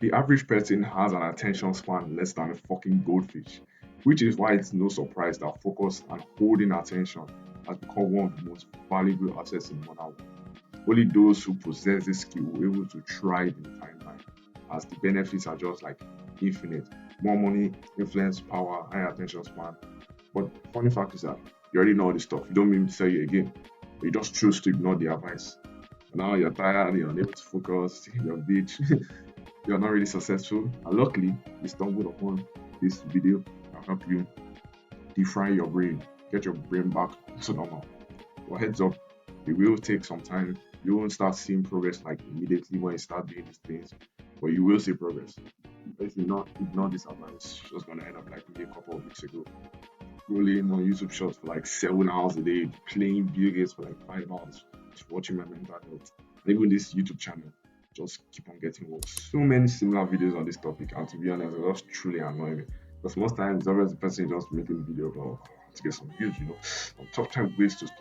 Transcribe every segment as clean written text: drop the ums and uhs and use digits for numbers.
The average person has an attention span less than a fucking goldfish, which is why it's no surprise that focus and holding attention has become one of the most valuable assets in modern world. Only those who possess this skill will be able to thrive in timeline, as the benefits are just like infinite. More money, influence, power, high attention span. But funny fact is that you already know all this stuff. You don't mean to tell you again. But you just choose to ignore the advice. Now you're tired, you're unable to focus, you're bitch, you're not really successful. And luckily, we stumbled upon this video that help you defry your brain, get your brain back to normal. But heads up, it will take some time. You won't start seeing progress like immediately when you start doing these things, but you will see progress. If you not ignore this advice, it's just gonna end up like maybe a couple of weeks ago. Scrolling on YouTube shorts for like 7 hours a day, playing video games for like 5 hours, just watching my mental health. And even this YouTube channel just keep on getting worse. So many similar videos on this topic, and to be honest, it just truly annoy me. Because most times it's always the person just making video about to get some views, on top time ways to stop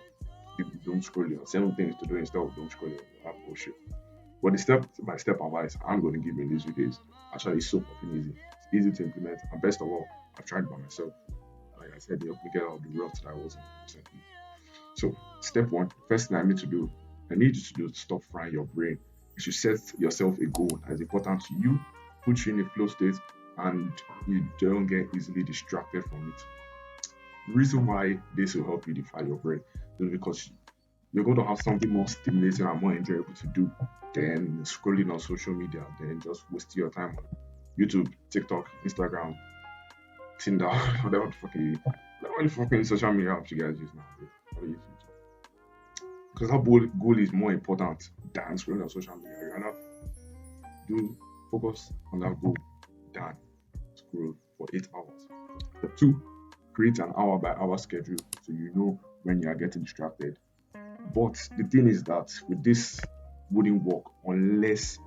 people don't scroll you. Seven things to do instead of don't scroll you. That bullshit. But the step by step advice I'm going to give you in this video is actually so fucking easy. It's easy to implement, and best of all, I've tried it by myself. Like I said, it helped me get out of the rut that I was in recently. So, step one, first thing I need you to do is stop frying your brain. You should set yourself a goal that is important to you, put you in a flow state, and you don't get easily distracted from it. The reason why this will help you defy your brain is because you're going to have something more stimulating and more enjoyable to do than scrolling on social media, than just wasting your time on YouTube, TikTok, Instagram, Tinder, whatever the fucking social media apps you guys use now. What do you think? Because that goal is more important than scrolling on social media. You cannot do focus on that goal than scroll for 8 hours. Step two, create an hour by hour schedule so you know when you are getting distracted. But the thing is that with this wouldn't work unless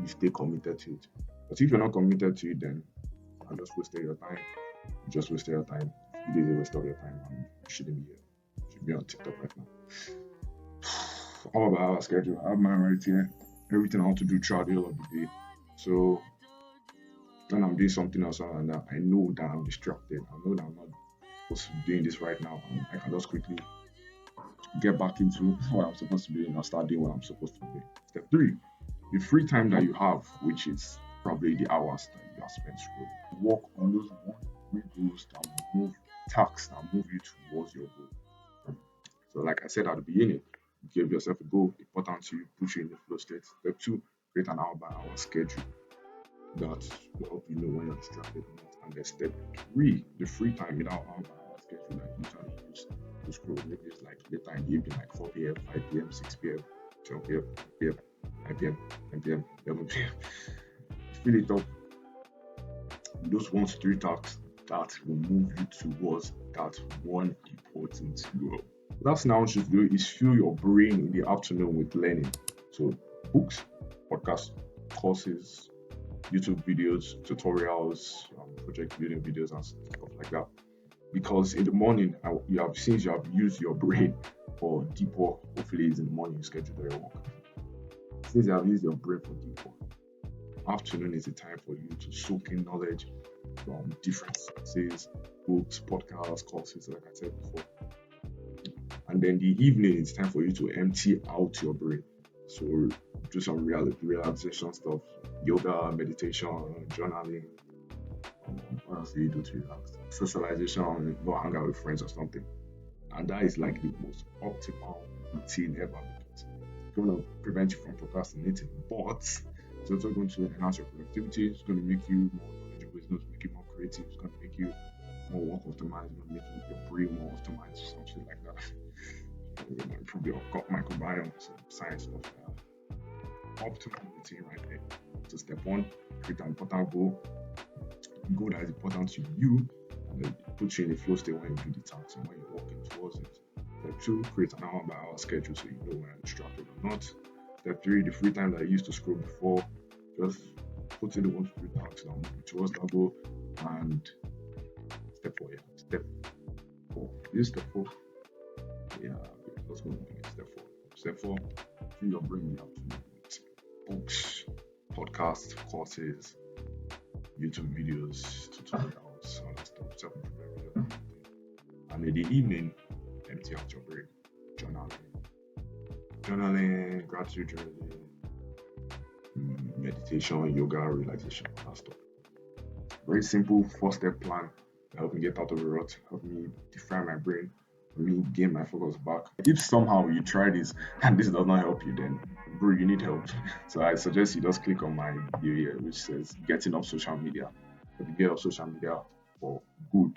you stay committed to it. But if you're not committed to it, then you just wasted your time. You just wasted your time. You did a waste of your time and you shouldn't be here. You should be on TikTok right now. Hour by hour schedule. I have mine right here. Everything I want to do throughout the whole of the day. So when I'm doing something else other than that, I know that I'm distracted. I know that I'm not supposed to be doing this right now. And I can just quickly get back into what I'm supposed to be doing and start doing what I'm supposed to be. Step three, the free time that you have, which is probably the hours that you have spent scrolling. Work on those one three goals that move tasks that move you towards your goal. So like I said at the beginning, give yourself a goal, important to you, push you in the flow state. Step two, create an hour by hour schedule that will help you know when you're distracted or not. And then step three, the free time in our hour by hour schedule that you usually use to scroll. Maybe it's like later in the evening, like 4 p.m., 5 p.m., 6 p.m., 12 p.m., 9 p.m., 10 p.m., 11 p.m. Fill it up. Those one to three tasks that will move you towards that one important goal. Last thing I want you to do is fill your brain in the afternoon with learning. So books, podcasts, courses, YouTube videos, tutorials, project building videos, and stuff like that. Because in the morning, since you have used your brain for deep work, hopefully it's in the morning you schedule your work. Since you have used your brain for deep work, afternoon is the time for you to soak in knowledge from different sources, books, podcasts, courses, like I said before. And then the evening is time for you to empty out your brain. So do some relaxation stuff, yoga, meditation, journaling. What else do you do to relax? Socialization, go hang out with friends or something. And that is like the most optimal routine ever because it's going to prevent you from procrastinating. But it's also going to enhance your productivity. It's going to make you more knowledgeable. It's going to make you more creative. It's going to make you more work optimized. It's going to make your brain more optimized, something like that. Improve your gut microbiome, some science stuff. Optimal routine right there. So step one, create an important goal that is important to you, and then put you in a flow state when you do the task and when you're working towards it. Step two, create an hour by hour schedule so you know when you're distracted or not. Step three, the free time that you used to scroll before, just put in the one to three tasks that move towards that goal. And step four, step four. This is step four. Yeah, let's go on step four. Step four, fill your brain in the afternoon with books, podcasts, courses, YouTube videos, tutorials, all that stuff, self-improvement videos. And in the evening, empty out your brain. Journaling, gratitude journaling, meditation, yoga, relaxation, all that stuff. Very simple four-step plan to help me get out of the rut, help me define my brain, help me gain my focus back. If somehow you try this and this does not help you, then bro, you need help. So I suggest you just click on my video here, which says getting off social media. If you get off social media for good.